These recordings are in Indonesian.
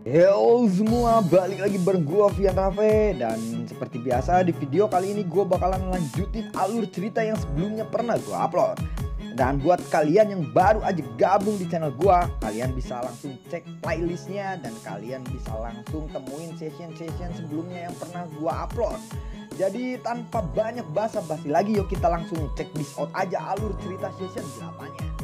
Yo semua, balik lagi bareng gua Vian Rafe. Dan seperti biasa di video kali ini gue bakalan lanjutin alur cerita yang sebelumnya pernah gue upload. Dan buat kalian yang baru aja gabung di channel gua, kalian bisa langsung cek playlistnya dan kalian bisa langsung temuin session-session sebelumnya yang pernah gua upload. Jadi tanpa banyak basa-basi lagi, yuk kita langsung cek this out aja alur cerita session 8-nya.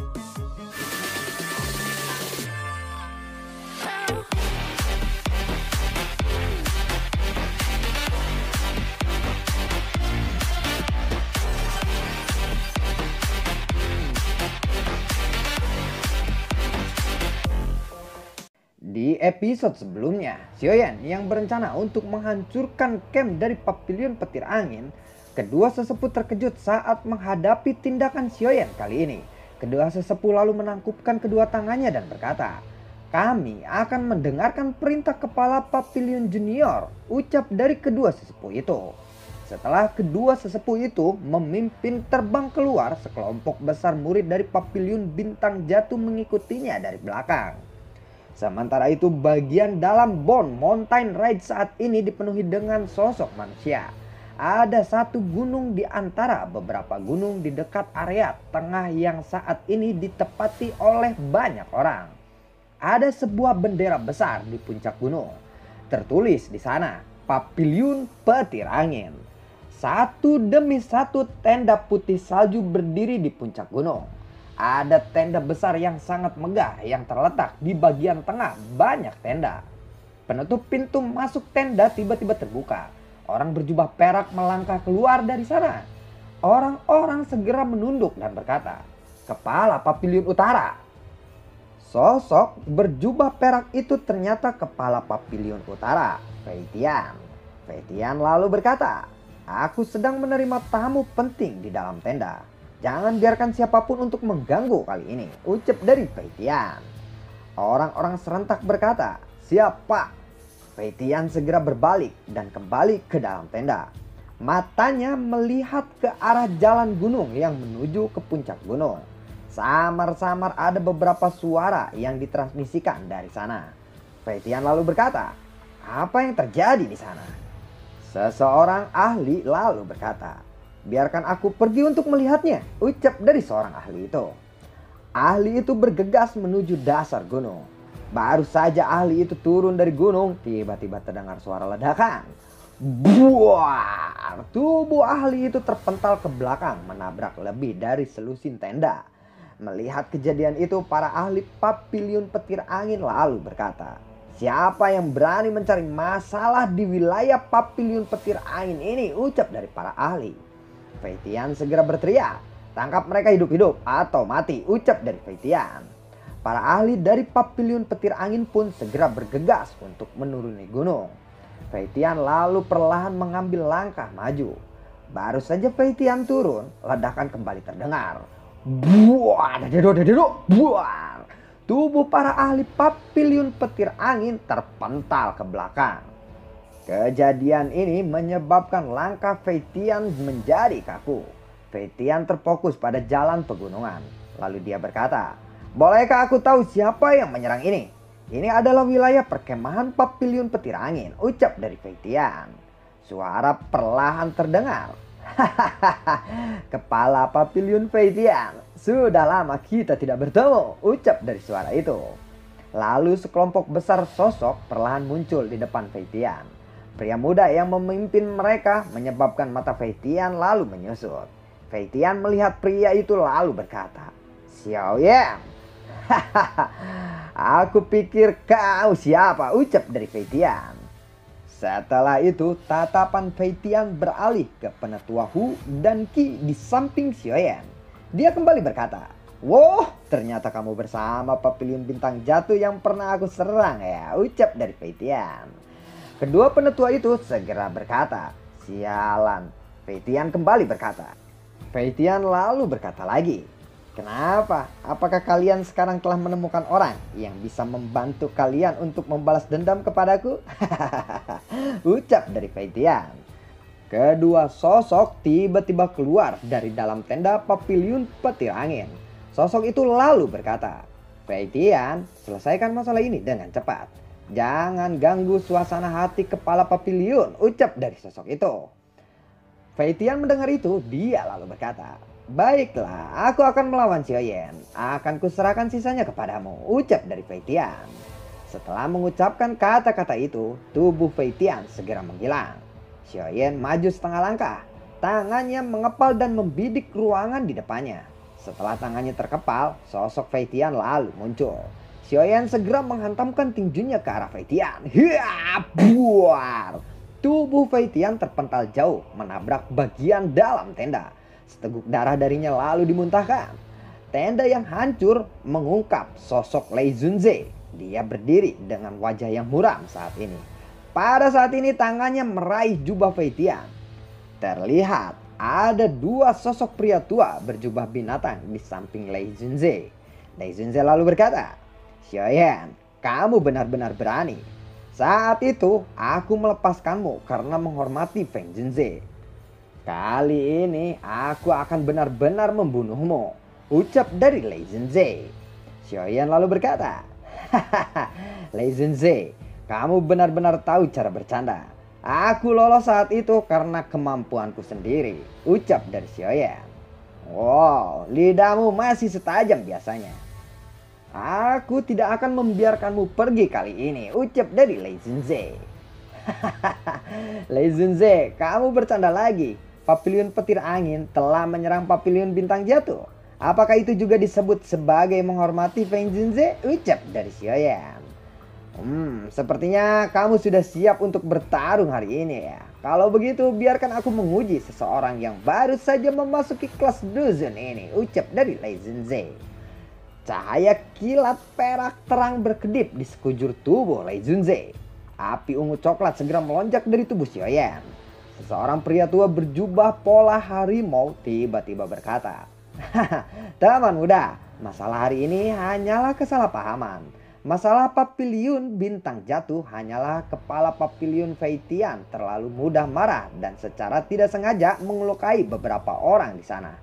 Di episode sebelumnya, Xiaoyan yang berencana untuk menghancurkan camp dari Pavilion Petir Angin, kedua sesepuh terkejut saat menghadapi tindakan Xiaoyan kali ini. Kedua sesepuh lalu menangkupkan kedua tangannya dan berkata, "Kami akan mendengarkan perintah kepala Pavilion Junior," ucap dari kedua sesepuh itu. Setelah kedua sesepuh itu memimpin terbang keluar, sekelompok besar murid dari Pavilion Bintang Jatuh mengikutinya dari belakang. Sementara itu bagian dalam Bone Mountain Ride saat ini dipenuhi dengan sosok manusia. Ada satu gunung di antara beberapa gunung di dekat area tengah yang saat ini ditepati oleh banyak orang. Ada sebuah bendera besar di puncak gunung. Tertulis di sana, Pavilion Petir Angin. Satu demi satu tenda putih salju berdiri di puncak gunung. Ada tenda besar yang sangat megah yang terletak di bagian tengah banyak tenda. Penutup pintu masuk tenda tiba-tiba terbuka. Orang berjubah perak melangkah keluar dari sana. Orang-orang segera menunduk dan berkata, "Kepala Pavilion Utara." Sosok berjubah perak itu ternyata kepala Pavilion Utara, Fei Tian. Fei Tian lalu berkata, "Aku sedang menerima tamu penting di dalam tenda. Jangan biarkan siapapun untuk mengganggu kali ini," ucap dari Fei Tian. Orang-orang serentak berkata, "Siap, Pak." Fei Tian segera berbalik dan kembali ke dalam tenda. Matanya melihat ke arah jalan gunung yang menuju ke puncak gunung. Samar-samar ada beberapa suara yang ditransmisikan dari sana. Fei Tian lalu berkata, "Apa yang terjadi di sana?" Seseorang ahli lalu berkata, "Biarkan aku pergi untuk melihatnya," ucap dari seorang ahli itu. Ahli itu bergegas menuju dasar gunung. Baru saja ahli itu turun dari gunung, tiba-tiba terdengar suara ledakan. Buar! Tubuh ahli itu terpental ke belakang, menabrak lebih dari selusin tenda. Melihat kejadian itu, para ahli Pavilion Petir Angin lalu berkata, "Siapa yang berani mencari masalah di wilayah Pavilion Petir Angin ini?" ucap dari para ahli. Fei Tian segera berteriak, "Tangkap mereka hidup-hidup atau mati," ucap dari Fei Tian. Para ahli dari Pavilion Petir Angin pun segera bergegas untuk menuruni gunung. Fei Tian lalu perlahan mengambil langkah maju. Baru saja Fei Tian turun, ledakan kembali terdengar. Buar, buar. Tubuh para ahli Pavilion Petir Angin terpental ke belakang. Kejadian ini menyebabkan langkah Fei Tian menjadi kaku. Fei Tian terfokus pada jalan pegunungan. Lalu dia berkata, "Bolehkah aku tahu siapa yang menyerang ini?" "Ini adalah wilayah perkemahan Pavilion Petir Angin," ucap dari Fei Tian. Suara perlahan terdengar. "Hahaha, kepala Pavilion Fei Tian, sudah lama kita tidak bertemu," ucap dari suara itu. Lalu sekelompok besar sosok perlahan muncul di depan Fei Tian. Pria muda yang memimpin mereka menyebabkan mata Fei Tian lalu menyusut. Fei Tian melihat pria itu lalu berkata, "Xiaoyan, hahaha, aku pikir kau siapa," ucap dari Fei Tian. Setelah itu tatapan Fei Tian beralih ke penetua Hu dan Qi di samping Xiaoyan. Dia kembali berkata, "Wow, ternyata kamu bersama Pavilion Bintang Jatuh yang pernah aku serang ya," ucap dari Fei Tian. Kedua penetua itu segera berkata, "Sialan." Fei Tian kembali berkata. Fei Tian lalu berkata lagi, "Kenapa? Apakah kalian sekarang telah menemukan orang yang bisa membantu kalian untuk membalas dendam kepadaku?" ucap dari Fei Tian. Kedua sosok tiba-tiba keluar dari dalam tenda Pavilion Petir Angin. Sosok itu lalu berkata, "Fei Tian, selesaikan masalah ini dengan cepat." Jangan ganggu suasana hati kepala papiliun, ucap dari sosok itu. Fei Tian mendengar itu, dia lalu berkata, baiklah, aku akan melawan Xiaoyan. Akan kuserahkan sisanya kepadamu, ucap dari Fei Tian. Setelah mengucapkan kata-kata itu, tubuh Fei Tian segera menghilang. Xiaoyan maju setengah langkah. Tangannya mengepal dan membidik ruangan di depannya. Setelah tangannya terkepal, sosok Fei Tian lalu muncul. Xiaoyan segera menghantamkan tinjunya ke arah Fei Tian. Hiya, buar! Tubuh Fei Tian terpental jauh, menabrak bagian dalam tenda. Seteguk darah darinya lalu dimuntahkan. Tenda yang hancur mengungkap sosok Lei Zunze. Dia berdiri dengan wajah yang muram saat ini. Pada saat ini tangannya meraih jubah Fei Tian. Terlihat ada dua sosok pria tua berjubah binatang di samping Lei Zunze. Lei Zunze lalu berkata, Xiaoyan, kamu benar-benar berani. Saat itu aku melepaskanmu karena menghormati Feng Junze. Kali ini aku akan benar-benar membunuhmu, ucap dari Lei Zunze. Xiaoyan lalu berkata, hahaha, Lei Zunze, kamu benar-benar tahu cara bercanda. Aku lolos saat itu karena kemampuanku sendiri, ucap dari Xiaoyan. Wow, lidahmu masih setajam biasanya. Aku tidak akan membiarkanmu pergi kali ini, ucap dari Lei Zunze. Lei Zunze, kamu bercanda lagi. Papiliun petir angin telah menyerang papiliun bintang jatuh. Apakah itu juga disebut sebagai menghormati Feng Junze? Ucap dari Xiaoyan. Sepertinya kamu sudah siap untuk bertarung hari ini ya. Kalau begitu biarkan aku menguji seseorang yang baru saja memasuki kelas dusun ini, ucap dari Lei Zunze. Cahaya kilat perak terang berkedip di sekujur tubuh Lei Zunze. Api ungu coklat segera melonjak dari tubuh Xiaoyan. Seseorang pria tua berjubah pola harimau tiba-tiba berkata, teman muda, masalah hari ini hanyalah kesalahpahaman. Masalah papiliun bintang jatuh hanyalah kepala papiliun Fei Tian terlalu mudah marah dan secara tidak sengaja melukai beberapa orang di sana.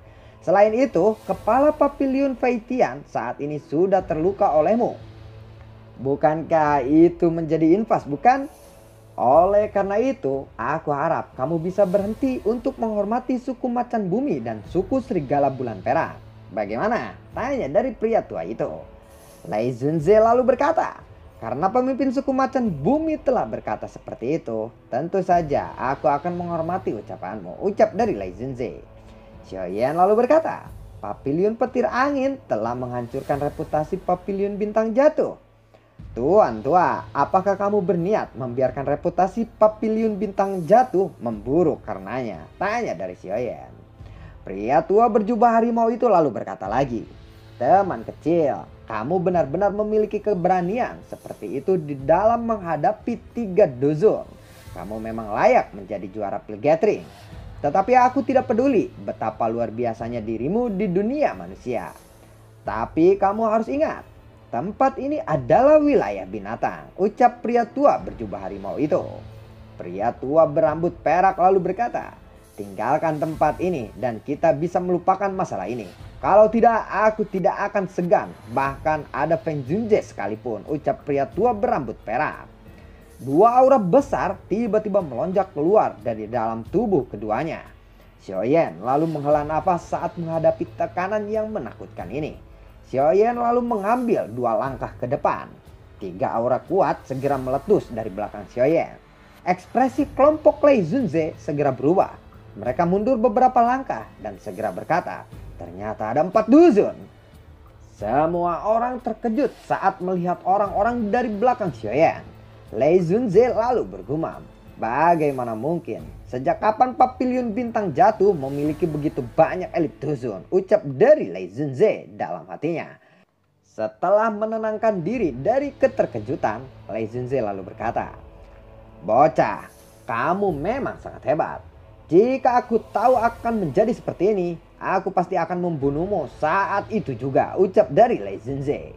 Selain itu, kepala papiliun Fei Tian saat ini sudah terluka olehmu. Bukankah itu menjadi infas, bukan? Oleh karena itu, aku harap kamu bisa berhenti untuk menghormati suku macan bumi dan suku serigala bulan perak. Bagaimana? Tanya dari pria tua itu. Lei Zunze lalu berkata, karena pemimpin suku macan bumi telah berkata seperti itu, tentu saja aku akan menghormati ucapanmu, ucap dari Lei Zunze. Xiaoyan lalu berkata, papiliun petir angin telah menghancurkan reputasi papiliun bintang jatuh. Tuan tua, apakah kamu berniat membiarkan reputasi papiliun bintang jatuh memburuk karenanya? Tanya dari Xiaoyan. Pria tua berjubah harimau itu lalu berkata lagi, teman kecil, kamu benar-benar memiliki keberanian seperti itu di dalam menghadapi 3 dusun. Kamu memang layak menjadi juara pil gathering. Tetapi aku tidak peduli betapa luar biasanya dirimu di dunia manusia. Tapi kamu harus ingat, tempat ini adalah wilayah binatang, ucap pria tua berjubah harimau itu. Pria tua berambut perak lalu berkata, tinggalkan tempat ini dan kita bisa melupakan masalah ini. Kalau tidak, aku tidak akan segan, bahkan ada Feng Junze sekalipun, ucap pria tua berambut perak. Dua aura besar tiba-tiba melonjak keluar dari dalam tubuh keduanya. Xiaoyan lalu menghela nafas saat menghadapi tekanan yang menakutkan ini. Xiaoyan lalu mengambil 2 langkah ke depan. 3 aura kuat segera meletus dari belakang Xiaoyan. Ekspresi kelompok Lei Zunze segera berubah. Mereka mundur beberapa langkah dan segera berkata, ternyata ada 4 dusun. Semua orang terkejut saat melihat orang-orang dari belakang Xiaoyan. Lei Zunze lalu bergumam, bagaimana mungkin? Sejak kapan papiliun bintang jatuh memiliki begitu banyak elit dusun? Ucap dari Lei Zunze dalam hatinya. Setelah menenangkan diri dari keterkejutan, Lei Zunze lalu berkata, bocah, kamu memang sangat hebat. Jika aku tahu akan menjadi seperti ini, aku pasti akan membunuhmu saat itu juga, ucap dari Lei Zunze.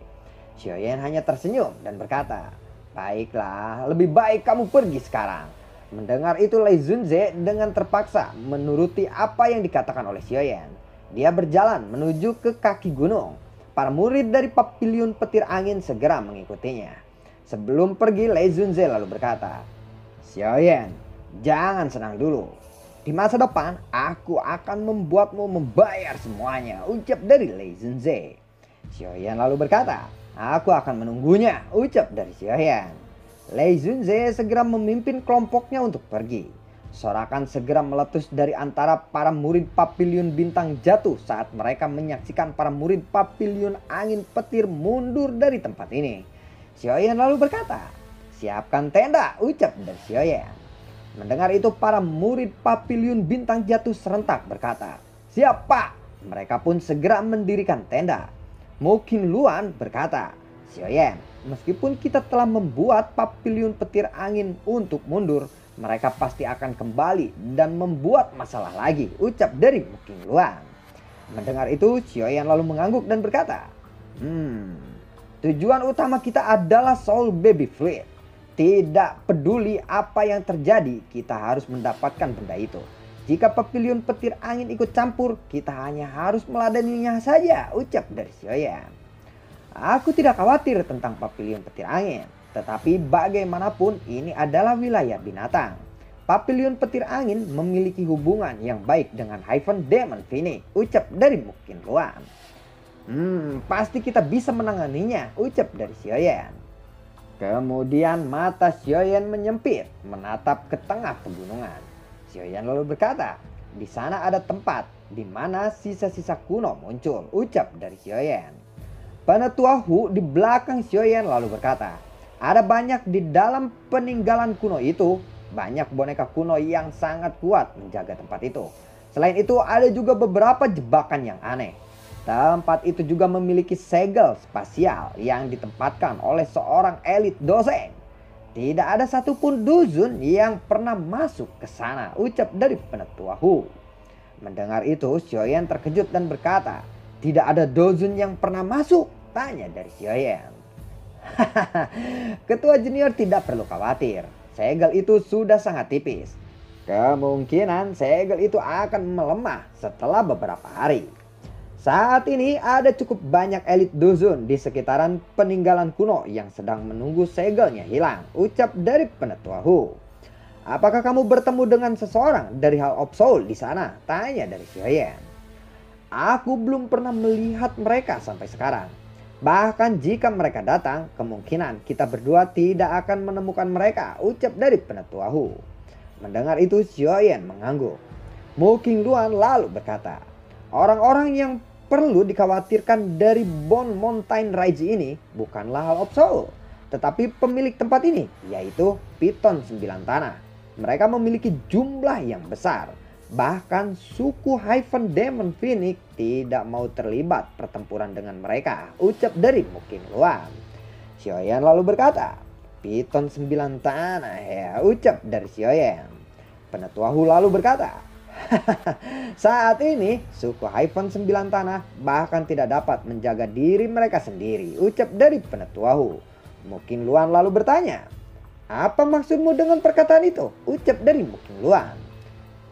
Xiaoyan hanya tersenyum dan berkata, baiklah, lebih baik kamu pergi sekarang. Mendengar itu Lei Zunze dengan terpaksa menuruti apa yang dikatakan oleh Xiaoyan. Dia berjalan menuju ke kaki gunung. Para murid dari papiliun petir angin segera mengikutinya. Sebelum pergi, Lei Zunze lalu berkata, "Xiaoyan, jangan senang dulu. Di masa depan, aku akan membuatmu membayar semuanya," ucap dari Lei Zunze. Xiaoyan lalu berkata, "Aku akan menunggunya," ucap dari Xiaoyan. Lei Zunze segera memimpin kelompoknya untuk pergi. Sorakan segera meletus dari antara para murid Papiliun Bintang jatuh saat mereka menyaksikan para murid Papiliun Angin Petir mundur dari tempat ini. Xiaoyan lalu berkata, "Siapkan tenda," ucap dari Xiaoyan. Mendengar itu para murid Papiliun Bintang jatuh serentak berkata, "Siap, Pak." Mereka pun segera mendirikan tenda. Mungkin Luan berkata, "Xiaoyan, meskipun kita telah membuat Papiliun Petir Angin untuk mundur, mereka pasti akan kembali dan membuat masalah lagi," ucap dari Mungkin Luan. Mendengar itu Xiaoyan lalu mengangguk dan berkata, "Tujuan utama kita adalah Soul Baby Fluid. Tidak peduli apa yang terjadi, kita harus mendapatkan benda itu. Jika Papiliun Petir Angin ikut campur, kita hanya harus meladeninya saja," ucap dari Xiaoyan. "Aku tidak khawatir tentang Papiliun Petir Angin, tetapi bagaimanapun ini adalah wilayah binatang. Papiliun Petir Angin memiliki hubungan yang baik dengan Hyphen Demon Phoenix," ucap dari Mungkin Luan. Pasti kita bisa menanganinya," ucap dari Xiaoyan. Kemudian mata Xiaoyan menyempit menatap ke tengah pegunungan. Xiaoyan lalu berkata, "Di sana ada tempat di mana sisa-sisa kuno muncul," ucap dari Xiaoyan. Penetua Hu di belakang Xiaoyan lalu berkata, "Ada banyak di dalam peninggalan kuno itu. Banyak boneka kuno yang sangat kuat menjaga tempat itu. Selain itu ada juga beberapa jebakan yang aneh. Tempat itu juga memiliki segel spasial yang ditempatkan oleh seorang elit dosen. Tidak ada satupun duzun yang pernah masuk ke sana," ucap dari Penetua Hu. Mendengar itu Xiaoyan terkejut dan berkata, "Tidak ada duzun yang pernah masuk?" tanya dari Xiaoyan. "Ketua junior tidak perlu khawatir. Segel itu sudah sangat tipis. Kemungkinan segel itu akan melemah setelah beberapa hari. Saat ini ada cukup banyak elit duzun di sekitaran peninggalan kuno yang sedang menunggu segelnya hilang," ucap dari Penetua Hu. "Apakah kamu bertemu dengan seseorang dari Hall of Soul di sana?" tanya dari Xiaoyan. "Aku belum pernah melihat mereka sampai sekarang. Bahkan jika mereka datang, kemungkinan kita berdua tidak akan menemukan mereka," ucap dari Penetua Hu. Mendengar itu Xiaoyan mengangguk. Mungkin Luan lalu berkata, "Orang-orang yang perlu dikhawatirkan dari Bone Mountain Ridge ini bukanlah Hall of Soul, tetapi pemilik tempat ini, yaitu Piton 9 Tanah. Mereka memiliki jumlah yang besar. Bahkan suku Hyphen Demon Phoenix tidak mau terlibat pertempuran dengan mereka," ucap dari Mungkin Luan. Xiaoyan lalu berkata, "Piton 9 Tanah ya," ucap dari Xiaoyan. Penetua Hu lalu berkata, "Saat ini suku Hyphen 9 Tanah bahkan tidak dapat menjaga diri mereka sendiri," ucap dari Penetua Hu. Mungkin Luan lalu bertanya, "Apa maksudmu dengan perkataan itu?" ucap dari Mungkin Luan.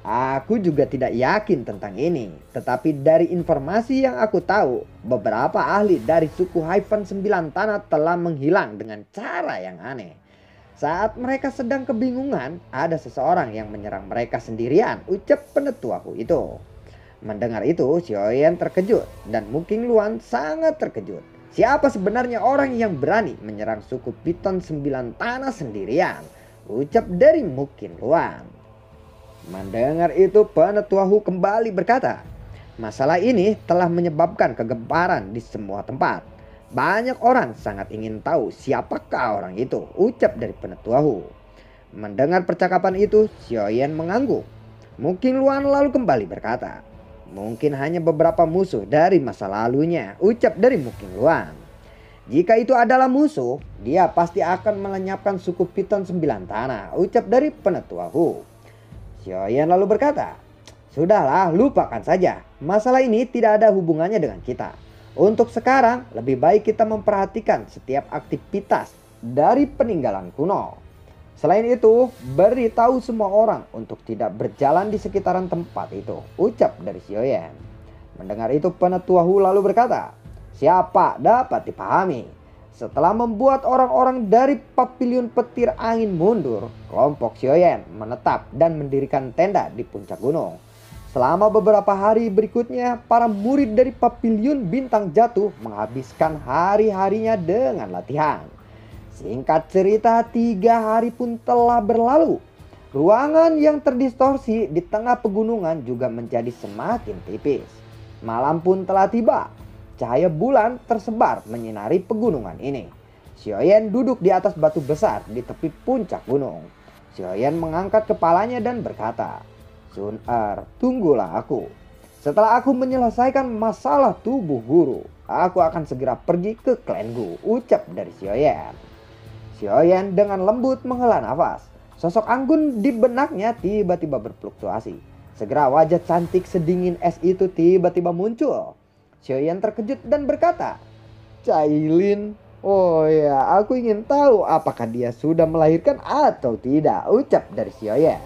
"Aku juga tidak yakin tentang ini, tetapi dari informasi yang aku tahu, beberapa ahli dari suku Hyphen 9 Tanah telah menghilang dengan cara yang aneh. Saat mereka sedang kebingungan, ada seseorang yang menyerang mereka sendirian," ucap Penetua Hu itu. Mendengar itu Xiaoyan terkejut dan Mungkin Luan sangat terkejut. Siapa sebenarnya orang yang berani menyerang suku Piton 9 Tanah sendirian? Ucap dari Mungkin Luan. Mendengar itu Penetua Hu kembali berkata, "Masalah ini telah menyebabkan kegemparan di semua tempat. Banyak orang sangat ingin tahu siapakah orang itu," ucap dari Penetua Hu. Mendengar percakapan itu Xiaoyan mengangguk. Mungkin Luan lalu kembali berkata, "Mungkin hanya beberapa musuh dari masa lalunya," ucap dari Mungkin Luan. "Jika itu adalah musuh, dia pasti akan melenyapkan suku Piton 9 Tanah," ucap dari Penetua Hu. Xiaoyan lalu berkata, "Sudahlah, lupakan saja. Masalah ini tidak ada hubungannya dengan kita. Untuk sekarang lebih baik kita memperhatikan setiap aktivitas dari peninggalan kuno. Selain itu, beritahu semua orang untuk tidak berjalan di sekitaran tempat itu," ucap dari Xiaoyan. Mendengar itu Penetua Hu lalu berkata, "Siapa dapat dipahami. Setelah membuat orang-orang dari Paviliun Petir Angin mundur, kelompok Xiaoyan menetap dan mendirikan tenda di puncak gunung. Selama beberapa hari berikutnya, para murid dari Paviliun Bintang Jatuh menghabiskan hari-harinya dengan latihan. Singkat cerita, 3 hari pun telah berlalu. Ruangan yang terdistorsi di tengah pegunungan juga menjadi semakin tipis. Malam pun telah tiba. Cahaya bulan tersebar menyinari pegunungan ini. Xiaoyan duduk di atas batu besar di tepi puncak gunung. Xiaoyan mengangkat kepalanya dan berkata, "Sun Er, tunggulah aku. Setelah aku menyelesaikan masalah tubuh guru, aku akan segera pergi ke klan Gu," ucap dari Xiaoyan. Xiaoyan dengan lembut menghela nafas. Sosok anggun di benaknya tiba-tiba berfluktuasi. Segera wajah cantik sedingin es itu tiba-tiba muncul. Xiaoyan terkejut dan berkata, "Cailin, oh ya, aku ingin tahu apakah dia sudah melahirkan atau tidak," ucap dari Xiaoyan.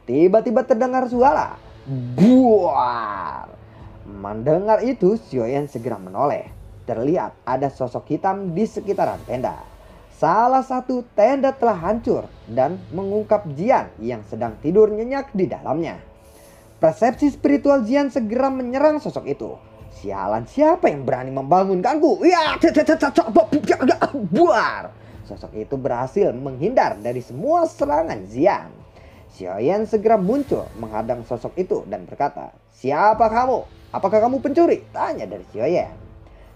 Tiba-tiba terdengar suara buar. Mendengar itu, Xiaoyan segera menoleh. Terlihat ada sosok hitam di sekitaran tenda. Salah satu tenda telah hancur dan mengungkap Jian yang sedang tidur nyenyak di dalamnya. Persepsi spiritual Jian segera menyerang sosok itu. "Sialan, siapa yang berani membangunkanku? Ya, buar!" Sosok itu berhasil menghindar dari semua serangan Jian. Xiaoyan segera muncul menghadang sosok itu dan berkata, "Siapa kamu? Apakah kamu pencuri?" tanya dari Xiaoyan.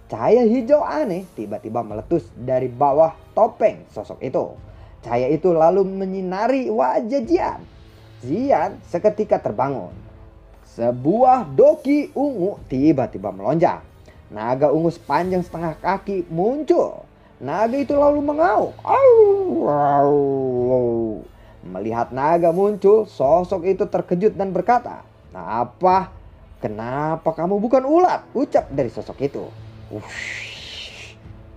Cahaya hijau aneh tiba-tiba meletus dari bawah topeng sosok itu. Cahaya itu lalu menyinari wajah Jian. Jian seketika terbangun. Sebuah doki ungu tiba-tiba melonjak. Naga ungu sepanjang setengah kaki muncul. Naga itu lalu mengaum. Melihat naga muncul, sosok itu terkejut dan berkata, Kenapa kamu bukan ulat?" ucap dari sosok itu.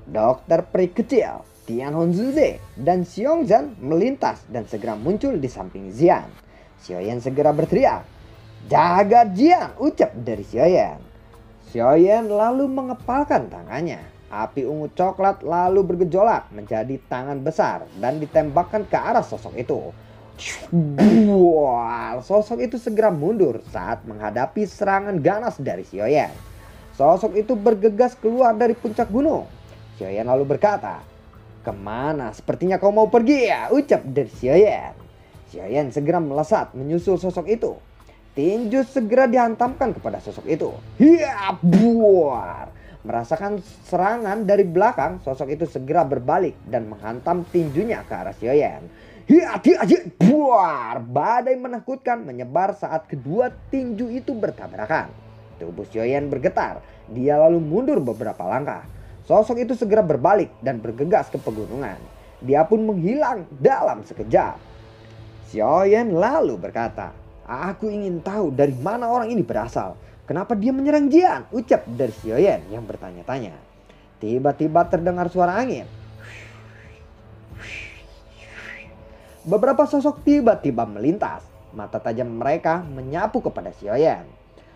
Dokter peri kecil, Tian Honzuze dan Xiongzhan melintas dan segera muncul di samping Jian. Xiaoyan segera berteriak, "Jaga Jian!" ucap dari Xiaoyan. Xiaoyan lalu mengepalkan tangannya. Api ungu coklat lalu bergejolak menjadi tangan besar dan ditembakkan ke arah sosok itu. Sosok itu segera mundur saat menghadapi serangan ganas dari Xiaoyan. Sosok itu bergegas keluar dari puncak gunung. Xiaoyan lalu berkata, "Kemana? Sepertinya kau mau pergi ya?" ucap dari Xiaoyan. Xiaoyan segera melesat menyusul sosok itu. Tinju segera dihantamkan kepada sosok itu. Hiya, buar! Merasakan serangan dari belakang, sosok itu segera berbalik dan menghantam tinjunya ke arah Xiaoyan. Hiya, buar! Badai menakutkan menyebar saat kedua tinju itu bertabrakan. Tubuh Xiaoyan bergetar. Dia lalu mundur beberapa langkah. Sosok itu segera berbalik dan bergegas ke pegunungan. Dia pun menghilang dalam sekejap. Xiaoyan lalu berkata, "Aku ingin tahu dari mana orang ini berasal. Kenapa dia menyerang Jian?" ucap dari Xiaoyan yang bertanya-tanya. Tiba-tiba terdengar suara angin. Beberapa sosok tiba-tiba melintas. Mata tajam mereka menyapu kepada Xiaoyan.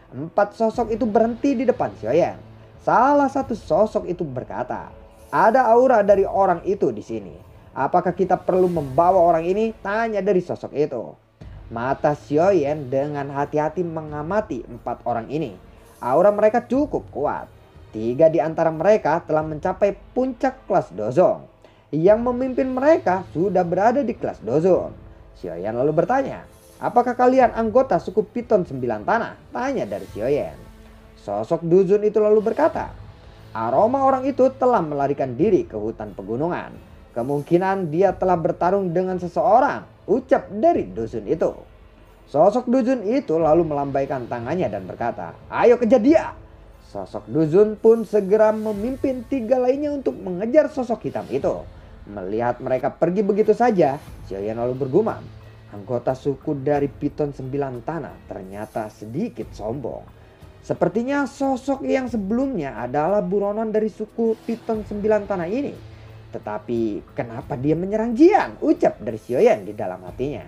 4 sosok itu berhenti di depan Xiaoyan. Salah satu sosok itu berkata, "Ada aura dari orang itu di sini. Apakah kita perlu membawa orang ini?" tanya dari sosok itu. Mata Xiaoyan dengan hati-hati mengamati 4 orang ini. Aura mereka cukup kuat. 3 di antara mereka telah mencapai puncak kelas Dozong. Yang memimpin mereka sudah berada di kelas Dozong. Xiaoyan lalu bertanya, "Apakah kalian anggota suku Piton 9 Tanah?" tanya dari Xiaoyan. Sosok Duzun itu lalu berkata, "Aroma orang itu telah melarikan diri ke hutan pegunungan. Kemungkinan dia telah bertarung dengan seseorang," ucap dari Duzun itu. Sosok Duzun itu lalu melambaikan tangannya dan berkata, "Ayo kejar dia." Sosok Duzun pun segera memimpin 3 lainnya untuk mengejar sosok hitam itu. Melihat mereka pergi begitu saja, Xiaoyan lalu bergumam, anggota suku dari Piton 9 Tanah ternyata sedikit sombong. Sepertinya sosok yang sebelumnya adalah buronan dari suku Piton 9 Tanah ini. Tetapi kenapa dia menyerang Jian? Ucap dari Xiaoyan di dalam hatinya.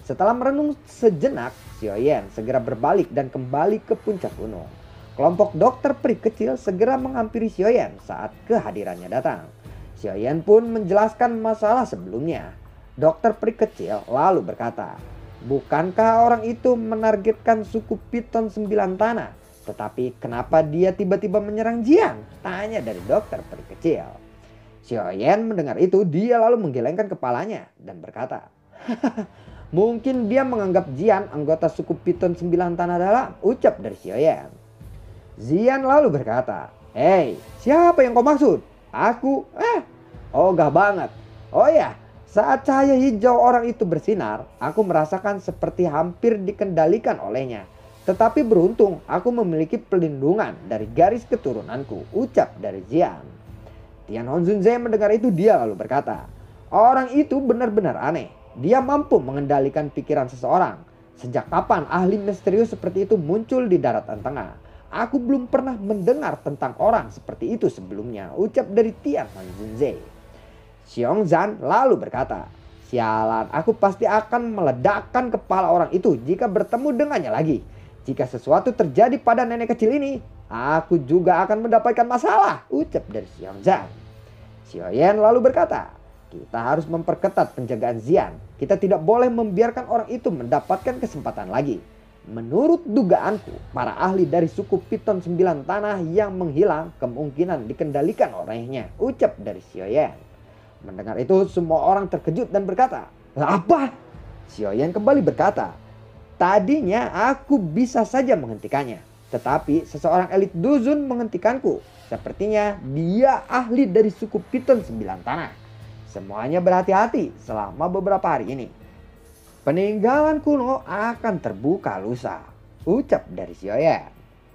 Setelah merenung sejenak, Xiaoyan segera berbalik dan kembali ke puncak gunung. Kelompok dokter peri kecil segera menghampiri Xiaoyan saat kehadirannya datang. Xiaoyan pun menjelaskan masalah sebelumnya. Dokter peri kecil lalu berkata, "Bukankah orang itu menargetkan suku Piton 9 tanah? Tetapi kenapa dia tiba-tiba menyerang Jian?" Tanya dari dokter peri kecil. Xiaoyan mendengar itu, dia lalu menggelengkan kepalanya dan berkata, "Mungkin dia menganggap Jian anggota suku Piton 9 tanah dalam," ucap dari Xiaoyan. Zian lalu berkata, "Hei, siapa yang kau maksud? Aku? Oh gak banget. Oh ya, saat cahaya hijau orang itu bersinar, aku merasakan seperti hampir dikendalikan olehnya. Tetapi beruntung aku memiliki pelindungan dari garis keturunanku," ucap dari Zian. Tian Honzunze mendengar itu, dia lalu berkata, "Orang itu benar-benar aneh. Dia mampu mengendalikan pikiran seseorang. Sejak kapan ahli misterius seperti itu muncul di daratan tengah? Aku belum pernah mendengar tentang orang seperti itu sebelumnya," ucap dari Tian Honzunze. Xiongzhan lalu berkata, "Sialan, aku pasti akan meledakkan kepala orang itu jika bertemu dengannya lagi. Jika sesuatu terjadi pada nenek kecil ini, aku juga akan mendapatkan masalah," ucap dari Xiongzhan. Xiaoyan lalu berkata, "Kita harus memperketat penjagaan Zian. Kita tidak boleh membiarkan orang itu mendapatkan kesempatan lagi. Menurut dugaanku, para ahli dari suku Piton 9 tanah yang menghilang kemungkinan dikendalikan olehnya," ucap dari Xiaoyan. Mendengar itu, semua orang terkejut dan berkata, "Apa?" Xiaoyan kembali berkata, "Tadinya aku bisa saja menghentikannya. Tetapi seseorang elit Duzun menghentikanku. Sepertinya dia ahli dari suku Piton 9 tanah. Semuanya berhati-hati selama beberapa hari ini. Peninggalan kuno akan terbuka lusa," ucap dari Xiaoyan.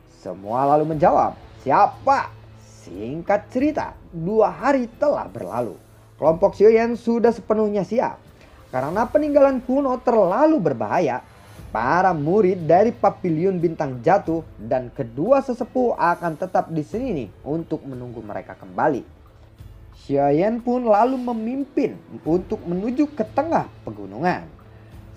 Semua lalu menjawab, "Siapa?" Singkat cerita, 2 hari telah berlalu. Kelompok Xiaoyan sudah sepenuhnya siap. Karena peninggalan kuno terlalu berbahaya, para murid dari Papiliun Bintang Jatuh dan kedua sesepuh akan tetap di sini nih untuk menunggu mereka kembali. Xiaoyan pun lalu memimpin untuk menuju ke tengah pegunungan.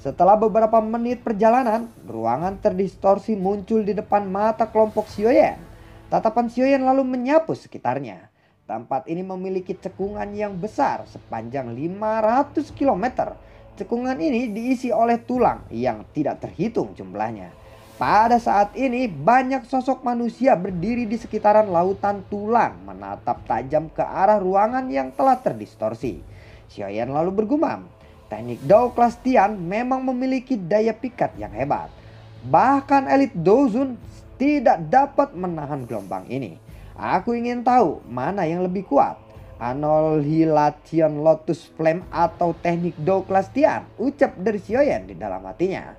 Setelah beberapa menit perjalanan, ruangan terdistorsi muncul di depan mata kelompok Xiaoyan. Tatapan Xiaoyan lalu menyapu sekitarnya. Tempat ini memiliki cekungan yang besar sepanjang 500 km. Cekungan ini diisi oleh tulang yang tidak terhitung jumlahnya. Pada saat ini banyak sosok manusia berdiri di sekitaran lautan tulang menatap tajam ke arah ruangan yang telah terdistorsi. Xiaoyan lalu bergumam, teknik Dao kelas Tian memang memiliki daya pikat yang hebat. Bahkan elit Dozun tidak dapat menahan gelombang ini. Aku ingin tahu mana yang lebih kuat, Annihilation Lotus Flame atau teknik Dao kelas Tian, ucap dari Xiaoyan di dalam hatinya.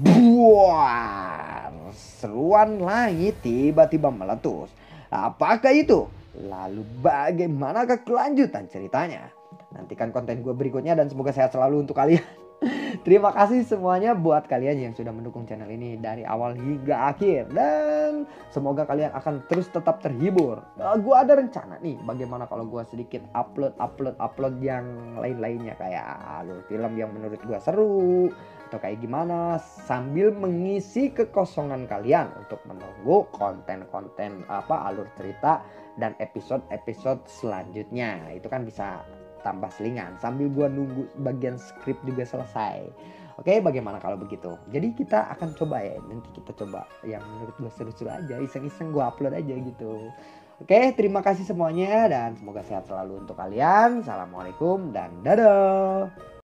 Buar! Seruan langit tiba-tiba meletus. Apakah itu? Lalu bagaimanakah kelanjutan ceritanya? Nantikan konten gue berikutnya dan semoga sehat selalu untuk kalian. Terima kasih semuanya buat kalian yang sudah mendukung channel ini dari awal hingga akhir. Dan semoga kalian akan terus tetap terhibur. Gue ada rencana nih bagaimana kalau gue sedikit upload yang lain-lainnya. Kayak alur film yang menurut gue seru. Atau kayak gimana. Sambil mengisi kekosongan kalian untuk menunggu konten-konten alur cerita dan episode-episode selanjutnya. Itu kan bisa tambah selingan sambil gua nunggu bagian skrip juga selesai. Oke, bagaimana kalau begitu? Jadi kita akan coba ya, nanti kita coba yang menurut gua seru-seru aja, iseng-iseng gua upload aja gitu. Oke, terima kasih semuanya dan semoga sehat selalu untuk kalian. Assalamualaikum dan dadah.